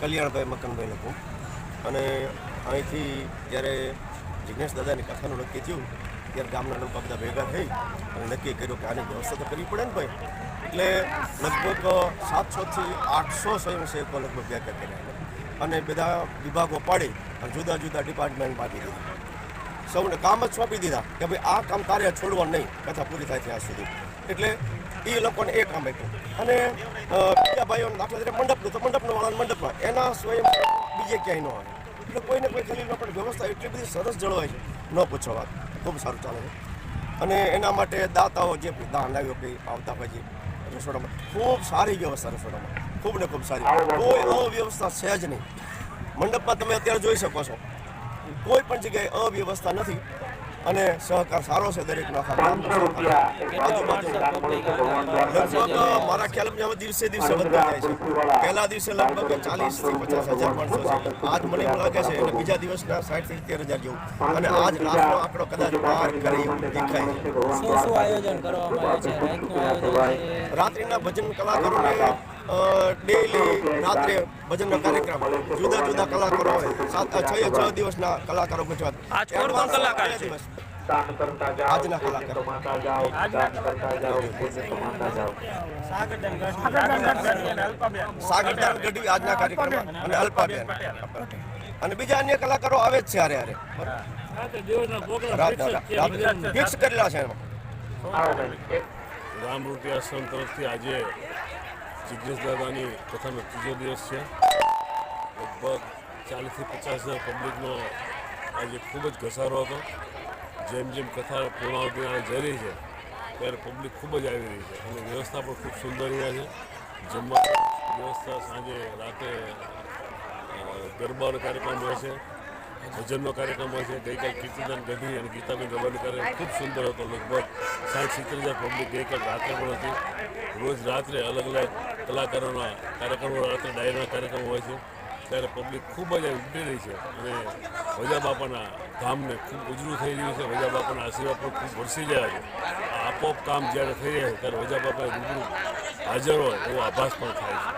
કલ્યાણભાઈ મકનભાઈ લખું. અને અહીંથી જ્યારે જિગ્નેશ દાદાની કથાનું નક્કી થયું ત્યારે ગામના લોકો બધા ભેગા થઈ અને નક્કી કર્યું કે આની વ્યવસ્થા તો કરવી પડે ને ભાઈ. એટલે લગભગ 700થી 800 સ્વયંસેવકો લગભગ ભેગા કર્યા અને બધા વિભાગો પાડી અને જુદા જુદા ડિપાર્ટમેન્ટ આપી દીધા. સૌને કામ જ સોંપી દીધા કે ભાઈ આ કામ તારે છોડવાનું નહીં કથા પૂરી થાય ત્યાં સુધી. એટલે એ લોકોને એ કામ આપ્યું. અને બીજા ભાઈઓને દાખલા તરીકે મંડપનું તો મંડપનો વાળાને મંડપમાં એના સ્વયં બીજે ક્યાંય ન આવે. એટલે કોઈને કોઈ ખલીલમાં પણ વ્યવસ્થા એટલી બધી સરસ જળવાય છે, ન પૂછો વાત. ખૂબ સારું ચાલે છે. અને એના માટે દાતાઓ જે દાન આવ્યો કે આવતા પછી રસોડામાં ખૂબ સારી વ્યવસ્થા, રસોડામાં ખૂબ ને ખૂબ સારી, કોઈ અવ્યવસ્થા છે જ નહીં. મંડપમાં તમે અત્યારે જોઈ શકો છો કોઈ પણ જગ્યાએ અવ્યવસ્થા નથી અને સહકાર સારો છે દરેકનો. મારા ખ્યાલમાં હવે દિવસે દિવસે વધતા જાય છે. પહેલા દિવસે લગભગ 40,000 થી 50,000 માણસો છે. આજ મને એવું લાગે છે એટલે બીજા દિવસના 60,000 થી 70,000 જેવું. અને આજ રાતનો આંકડો કદાચ પાર કરી દેખાય છે. રાત્રિના ભજન કલાકારોને ડેઈલી રાત્રે ભજનનો કાર્યક્રમ જુદા જુદા કલાકારો હોય. 6 દિવસના કલાકારો ગુજરાત આજના કલાકારો સાગરદાન ગઢવી આજના કાર્યક્રમ અને અલ્પાબેન અને બીજા અન્ય કલાકારો આવે જ છે. હારે ફિક્સ કરેલા છે. રામરૂપી આશ્રમ તરફથી આજે જિગ્નેશ દાદાની કથાનો ત્રીજો દિવસ છે. લગભગ 40,000 થી 50,000 પબ્લિકનો આજે ખૂબ જ ઘસારો હતો. જેમ જેમ કથા પૂર્ણાવતિ જઈ રહી છે ત્યારે પબ્લિક ખૂબ જ આવી રહી છે અને વ્યવસ્થા પણ ખૂબ સુંદર રહ્યા છે. જમવાની વ્યવસ્થા સાંજે રાતે ગરબાનો કાર્યક્રમ હોય છે, ભજનનો કાર્યક્રમ હોય છે. ગઈકાલ કીર્તિદાન ગઢવી અને ગીતાબેન ગરબાનો કાર્યક્રમ ખૂબ સુંદર હતો. લગભગ 60,000 પબ્લિક ગઈકાલ રાત્રે પણ હતી. રોજ રાત્રે અલગ અલગ કલાકારોના કાર્યક્રમો, રાત્રે ડાયરીના કાર્યક્રમો હોય છે ત્યારે પબ્લિક ખૂબ જ ઉમટી રહી છે અને વજા બાપાના ધામને ખૂબ ઉજળું થઈ રહ્યું છે. વજા બાપાના આશીર્વાદ પણ ખૂબ વરસી રહ્યા છે. આ આપોઆપ કામ જ્યારે થઈ રહ્યા છે ત્યારે વજા બાપા રૂબરૂ હાજર હોય એવો આભાસ પણ થાય છે.